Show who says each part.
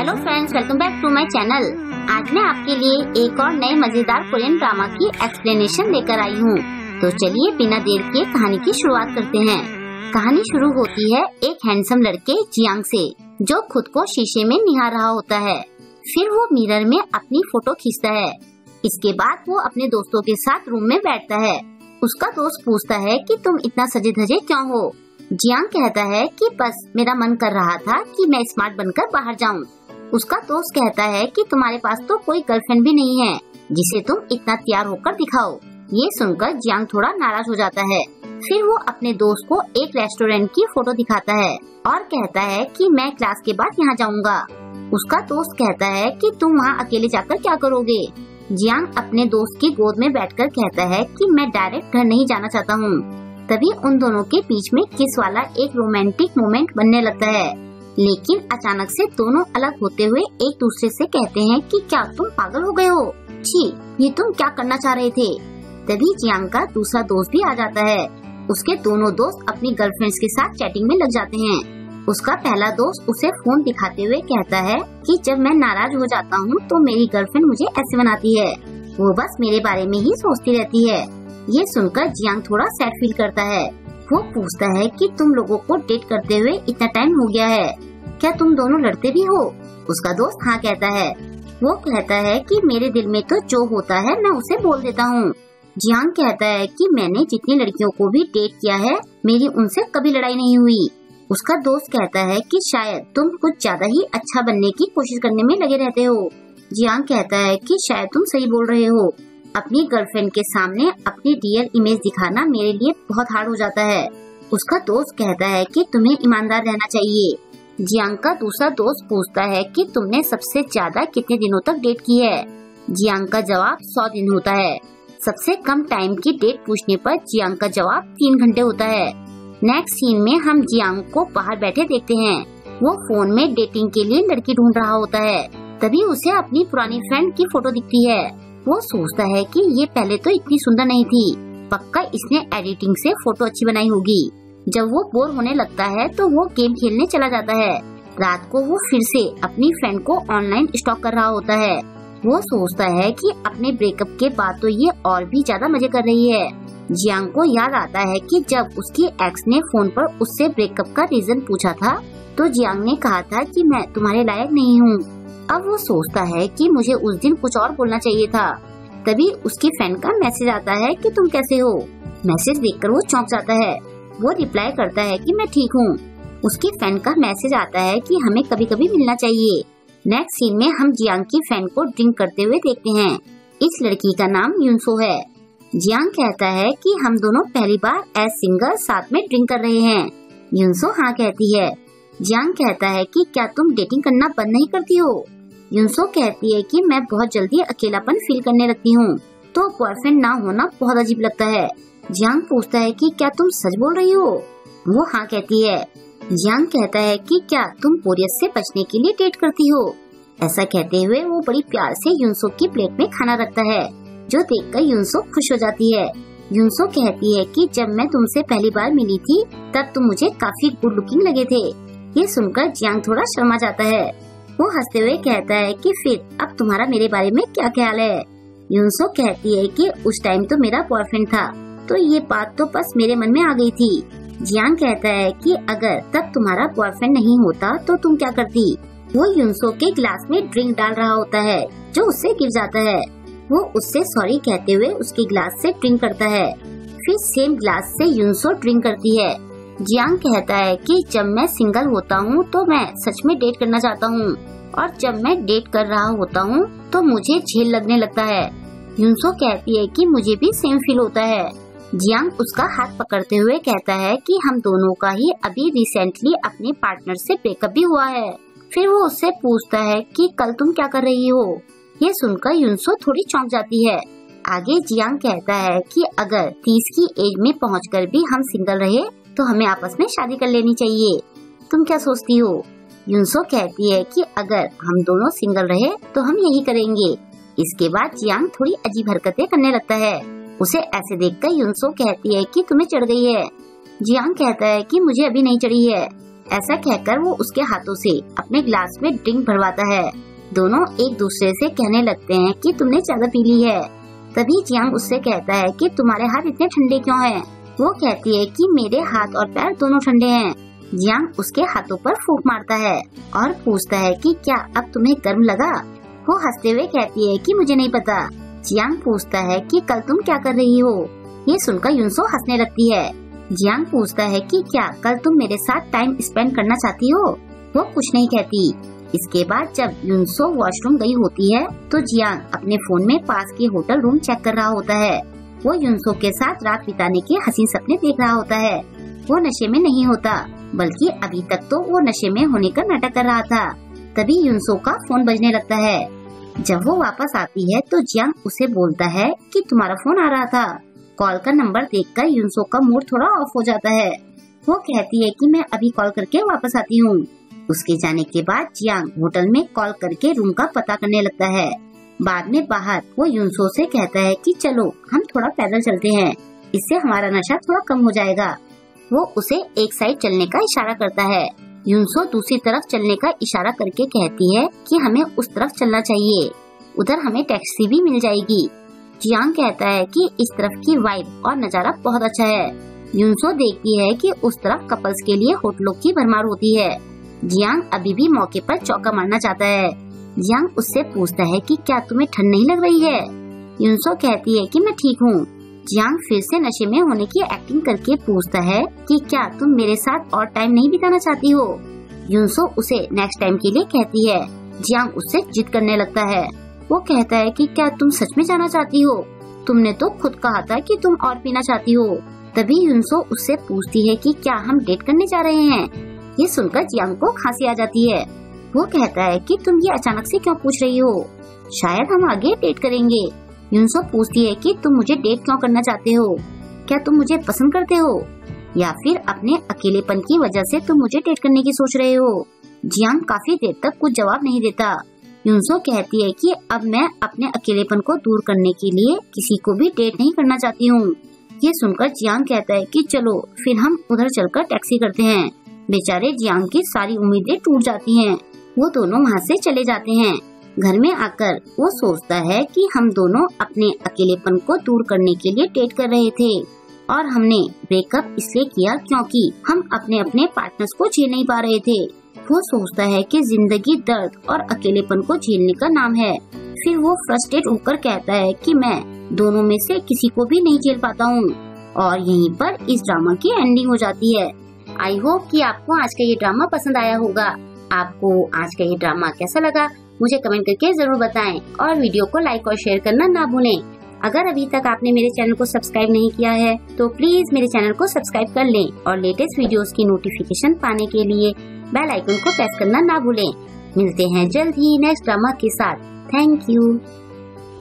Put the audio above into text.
Speaker 1: Hello friends, welcome back to my channel. आज मैं आपके लिए एक और नए मजेदार कोरियन ड्रामा की एक्सप्लेनेशन लेकर आई हूँ। तो चलिए बिना देर किए कहानी की शुरुआत करते हैं। कहानी शुरू होती है एक हैंडसम लड़के जियांग से, जो खुद को शीशे में निहार रहा होता है। फिर वो मिरर में अपनी फोटो खींचता है। इसके बाद वो अपने दोस्तों के साथ रूम में बैठता है। उसका दोस्त पूछता है कि तुम इतना सजे धजे क्यों हो। जियांग कहता है कि बस मेरा मन कर रहा था कि मैं स्मार्ट बनकर बाहर जाऊं। उसका दोस्त कहता है कि तुम्हारे पास तो कोई गर्लफ्रेंड भी नहीं है जिसे तुम इतना तैयार होकर दिखाओ। ये सुनकर जियांग थोड़ा नाराज हो जाता है। फिर वो अपने दोस्त को एक रेस्टोरेंट की फोटो दिखाता है और कहता है कि मैं क्लास के बाद यहाँ जाऊँगा। उसका दोस्त कहता है कि तुम वहाँ अकेले जाकर क्या करोगे। जियांग अपने दोस्त की गोद में बैठकर कहता है कि मैं डायरेक्ट घर नहीं जाना चाहता हूँ। तभी उन दोनों के बीच में किस वाला एक रोमांटिक मोमेंट बनने लगता है, लेकिन अचानक से दोनों अलग होते हुए एक दूसरे से कहते हैं कि क्या तुम पागल हो गए हो, छी ये तुम क्या करना चाह रहे थे। तभी जियांग का दूसरा दोस्त भी आ जाता है। उसके दोनों दोस्त अपनी गर्लफ्रेंड्स के साथ चैटिंग में लग जाते हैं। उसका पहला दोस्त उसे फोन दिखाते हुए कहता है कि जब मैं नाराज हो जाता हूँ तो मेरी गर्लफ्रेंड मुझे ऐसे बनाती है, वो बस मेरे बारे में ही सोचती रहती है। ये सुनकर जियांग थोड़ा सैड फील करता है। वो पूछता है कि तुम लोगों को डेट करते हुए इतना टाइम हो गया है, क्या तुम दोनों लड़ते भी हो। उसका दोस्त हाँ कहता है। वो कहता है कि मेरे दिल में तो जो होता है मैं उसे बोल देता हूँ। जियांग कहता है कि मैंने जितनी लड़कियों को भी डेट किया है मेरी उनसे कभी लड़ाई नहीं हुई। उसका दोस्त कहता है कि शायद तुम कुछ ज्यादा ही अच्छा बनने की कोशिश करने में लगे रहते हो। जियांग कहता है कि शायद तुम सही बोल रहे हो। अपनी गर्लफ्रेंड के सामने अपनी रियल इमेज दिखाना मेरे लिए बहुत हार्ड हो जाता है। उसका दोस्त कहता है कि तुम्हें ईमानदार रहना चाहिए। जियांग का दूसरा दोस्त पूछता है कि तुमने सबसे ज्यादा कितने दिनों तक डेट की है। जियांग का जवाब 100 दिन होता है। सबसे कम टाइम की डेट पूछने पर जियांग का जवाब 3 घंटे होता है। नेक्स्ट सीन में हम जियांग को बाहर बैठे देखते हैं। वो फोन में डेटिंग के लिए लड़की ढूंढ रहा होता है। तभी उसे अपनी पुरानी फ्रेंड की फोटो दिखती है। वो सोचता है कि ये पहले तो इतनी सुंदर नहीं थी, पक्का इसने एडिटिंग से फोटो अच्छी बनाई होगी। जब वो बोर होने लगता है तो वो गेम खेलने चला जाता है। रात को वो फिर से अपनी फ्रेंड को ऑनलाइन स्टॉक कर रहा होता है। वो सोचता है कि अपने ब्रेकअप के बाद तो ये और भी ज्यादा मजे कर रही है। जियांग को याद आता है कि जब उसकी एक्स ने फोन पर उससे ब्रेकअप का रीजन पूछा था तो जियांग ने कहा था कि मैं तुम्हारे लायक नहीं हूँ। अब वो सोचता है कि मुझे उस दिन कुछ और बोलना चाहिए था। तभी उसकी फ्रेंड का मैसेज आता है कि तुम कैसे हो। मैसेज देखकर वो चौंक जाता है। वो रिप्लाई करता है कि मैं ठीक हूँ। उसकी फ्रेंड का मैसेज आता है कि हमें कभी कभी मिलना चाहिए। नेक्स्ट सीन में हम जियांग की फ्रेंड को ड्रिंक करते हुए देखते हैं। इस लड़की का नाम युनसो है। जियांग कहता है कि हम दोनों पहली बार एज सिंगल साथ में ड्रिंक कर रहे हैं। युनसो हाँ कहती है। जियांग कहता है कि क्या तुम डेटिंग करना बंद नहीं करती हो। युनसो कहती है कि मैं बहुत जल्दी अकेलापन फील करने लगती हूँ, तो बॉयफ्रेंड ना होना बहुत अजीब लगता है। जियांग पूछता है कि क्या तुम सच बोल रही हो। वो हाँ कहती है। जियांग कहता है कि क्या तुम बोरियत से बचने के लिए डेट करती हो। ऐसा कहते हुए वो बड़ी प्यार से युनसो की प्लेट में खाना रखता है, जो देखकर युनसो खुश हो जाती है। युनसो कहती है कि जब मैं तुमसे पहली बार मिली थी तब तुम मुझे काफी गुड लुकिंग लगे थे। ये सुनकर जियांग थोड़ा शर्मा जाता है। वो हंसते हुए कहता है कि फिर अब तुम्हारा मेरे बारे में क्या ख्याल है। युनसो कहती है कि उस टाइम तो मेरा बॉयफ्रेंड था, तो ये बात तो बस मेरे मन में आ गई थी। जियांग कहता है कि अगर तब तुम्हारा बॉयफ्रेंड नहीं होता तो तुम क्या करती। वो युनसो के गिलास में ड्रिंक डाल रहा होता है, जो उससे गिर जाता है। वो उससे सॉरी कहते हुए उसके गिलास से ड्रिंक करता है। फिर सेम गिलास से युनसो ड्रिंक करती है। जियांग कहता है कि जब मैं सिंगल होता हूँ तो मैं सच में डेट करना चाहता हूँ, और जब मैं डेट कर रहा होता हूँ तो मुझे झेल लगने लगता है। युनसो कहती है कि मुझे भी सेम फील होता है। जियांग उसका हाथ पकड़ते हुए कहता है कि हम दोनों का ही अभी रिसेंटली अपने पार्टनर से ब्रेकअप भी हुआ है। फिर वो उससे पूछता है कि कल तुम क्या कर रही हो। ये सुनकर युनसो थोड़ी चौंक जाती है। आगे जियांग कहता है कि अगर 30 की एज में पहुंचकर भी हम सिंगल रहे तो हमें आपस में शादी कर लेनी चाहिए। तुम क्या सोचती हो। युनसो कहती है कि अगर हम दोनों सिंगल रहे तो हम यही करेंगे। इसके बाद जियांग थोड़ी अजीब हरकतें करने लगता है। उसे ऐसे देखकर युनसो कहती है कि तुम्हें चढ़ गई है। जियांग कहता है कि मुझे अभी नहीं चढ़ी है। ऐसा कहकर वो उसके हाथों से अपने ग्लास में ड्रिंक भरवाता है। दोनों एक दूसरे से कहने लगते हैं कि तुमने ज्यादा पी ली है। तभी जियांग उससे कहता है कि तुम्हारे हाथ इतने ठंडे क्यों हैं? वो कहती है कि मेरे हाथ और पैर दोनों ठंडे हैं। जियांग उसके हाथों पर फूंक मारता है और पूछता है कि क्या अब तुम्हें गर्म लगा? वो हंसते हुए कहती है कि मुझे नहीं पता। जियांग पूछता है कि कल तुम क्या कर रही हो? ये सुनकर युनसो हंसने लगती है। जियांग पूछता है कि क्या कल तुम मेरे साथ टाइम स्पेंड करना चाहती हो? वो कुछ नहीं कहती। इसके बाद जब युनसो वॉशरूम गई होती है तो जियांग अपने फोन में पास के होटल रूम चेक कर रहा होता है। वो युनसो के साथ रात बिताने के हसीन सपने देख रहा होता है। वो नशे में नहीं होता, बल्कि अभी तक तो वो नशे में होने का नाटक कर रहा था। तभी युनसो का फोन बजने लगता है। जब वो वापस आती है तो जियांग उसे बोलता है कि तुम्हारा फोन आ रहा था। कॉल का नंबर देखकर युनसो का मूड थोड़ा ऑफ हो जाता है। वो कहती है कि मैं अभी कॉल करके वापस आती हूँ। उसके जाने के बाद जियांग होटल में कॉल करके रूम का पता करने लगता है। बाद में बाहर वो युनसो से कहता है कि चलो हम थोड़ा पैदल चलते हैं, इससे हमारा नशा थोड़ा कम हो जाएगा। वो उसे एक साइड चलने का इशारा करता है। युनसो दूसरी तरफ चलने का इशारा करके कहती है कि हमें उस तरफ चलना चाहिए, उधर हमें टैक्सी भी मिल जाएगी। जियांग कहता है कि इस तरफ की वाइब और नजारा बहुत अच्छा है। युनसो देखती है कि उस तरफ कपल्स के लिए होटलों की भरमार होती है। जियांग अभी भी मौके पर चौका मारना चाहता है। जियांग उससे पूछता है कि क्या तुम्हें ठंड नहीं लग रही है? युनसो कहती है कि मैं ठीक हूँ। जियांग फिर से नशे में होने की एक्टिंग करके पूछता है कि क्या तुम मेरे साथ और टाइम नहीं बिताना चाहती हो? युनसो उसे नेक्स्ट टाइम के लिए कहती है। जियांग उससे जिद करने लगता है। वो कहता है कि क्या तुम सच में जाना चाहती हो? तुमने तो खुद कहा था कि तुम और पीना चाहती हो। तभी युनसो उससे पूछती है कि क्या हम डेट करने जा रहे हैं? ये सुनकर जियांग को खांसी आ जाती है। वो कहता है कि तुम ये अचानक से क्यों पूछ रही हो? शायद हम आगे डेट करेंगे। युनसो पूछती है कि तुम मुझे डेट क्यों करना चाहते हो? क्या तुम मुझे पसंद करते हो या फिर अपने अकेलेपन की वजह से तुम मुझे डेट करने की सोच रहे हो? जियांग काफी देर तक कुछ जवाब नहीं देता। युनसो कहती है कि अब मैं अपने अकेलेपन को दूर करने के लिए किसी को भी डेट नहीं करना चाहती हूँ। ये सुनकर जियांग कहता है कि चलो फिर हम उधर चलकर टैक्सी करते हैं। बेचारे जियांग की सारी उम्मीदें टूट जाती हैं। वो दोनों वहाँ से चले जाते हैं। घर में आकर वो सोचता है कि हम दोनों अपने अकेलेपन को दूर करने के लिए डेट कर रहे थे और हमने ब्रेकअप इसलिए किया क्योंकि हम अपने अपने पार्टनर्स को झेल नहीं पा रहे थे। वो सोचता है कि जिंदगी दर्द और अकेलेपन को झेलने का नाम है। फिर वो फ्रस्ट्रेट होकर कहता है कि मैं दोनों में से किसी को भी नहीं झेल पाता हूँ। और यहीं पर इस ड्रामा की एंडिंग हो जाती है। आई होप कि आपको आज का ये ड्रामा पसंद आया होगा। आपको आज का ये ड्रामा कैसा लगा मुझे कमेंट करके जरूर बताएं और वीडियो को लाइक और शेयर करना ना भूलें। अगर अभी तक आपने मेरे चैनल को सब्सक्राइब नहीं किया है तो प्लीज मेरे चैनल को सब्सक्राइब कर लें और लेटेस्ट वीडियोस की नोटिफिकेशन पाने के लिए बेल आइकन को प्रेस करना ना भूलें। मिलते हैं जल्द ही नेक्स्ट ड्रामा के साथ। Thank you.